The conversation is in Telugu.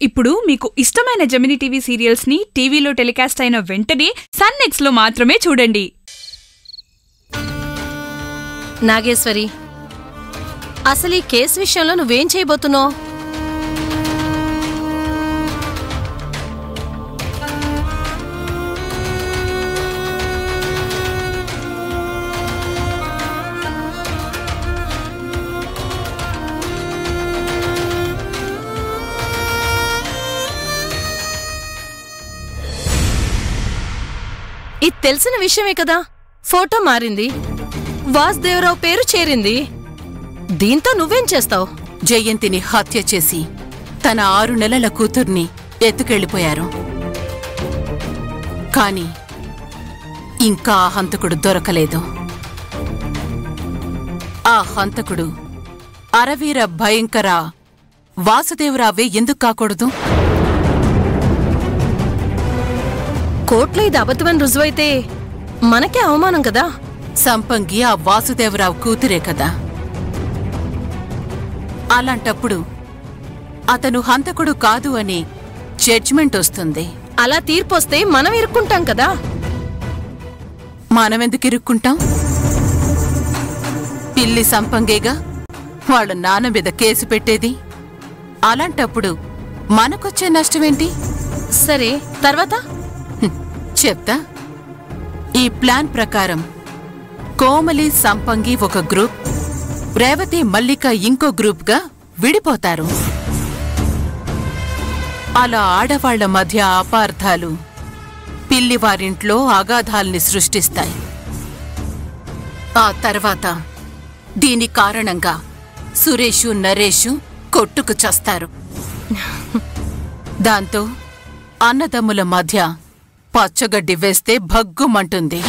ఇప్పుడు మీకు ఇష్టమైన జెమినీ టీవీ సీరియల్స్ ని టీవీలో టెలికాస్ట్ అయిన వెంటనే సన్ నెక్స్ట్ లో మాత్రమే చూడండి. నాగేశ్వరి, అసలు ఈ కేసు విషయంలో నువ్వేం చేయబోతున్నావు? ఇది తెలిసిన విషయమే కదా. ఫోటో మారింది, వాసుదేవరావు పేరు చేరింది. దీంతో నువ్వేం చేస్తావు? జయంతిని హత్య చేసి తన 6 నెలల కూతుర్ని ఎత్తుకెళ్ళిపోయారు. కాని ఇంకా ఆ హంతకుడు దొరకలేదు. ఆ హంతకుడు అరవీర భయంకర వాసుదేవరావే ఎందుకు కాకూడదు? కోర్టులో ఇది అబద్ధమని రుజువైతే మనకే అవమానం కదా. సంపంగి ఆ వాసుదేవరావు కూతురే కదా. అలాంటప్పుడు అతను హంతకుడు కాదు అని జడ్జిమెంట్ వస్తుంది. అలా తీర్పొస్తే మనం ఇరుక్కుంటాం కదా. మనమెందుకు ఇరుక్కుంటాం? పిల్లి సంపంగేగా వాళ్ళ నాన్న మీద కేసు పెట్టేది. అలాంటప్పుడు మనకొచ్చే నష్టమేంటి? సరే, తర్వాత చెప్తా. ఈ ప్లాన్ ప్రకారం కోమలి, సంపంగి ఒక గ్రూప్, రేవతి, మల్లిక ఇంకో గ్రూప్గా విడిపోతారు. అలా ఆడవాళ్ల మధ్య అపార్థాలు పిల్లివారింట్లో అగాధాల్ని సృష్టిస్తాయి. ఆ తర్వాత దీని కారణంగా సురేషు, నరేషు కొట్టుకు చస్తారు. దాంతో అన్నదమ్ముల మధ్య పచ్చగడ్డి వేస్తే భగ్గుమంటుంది.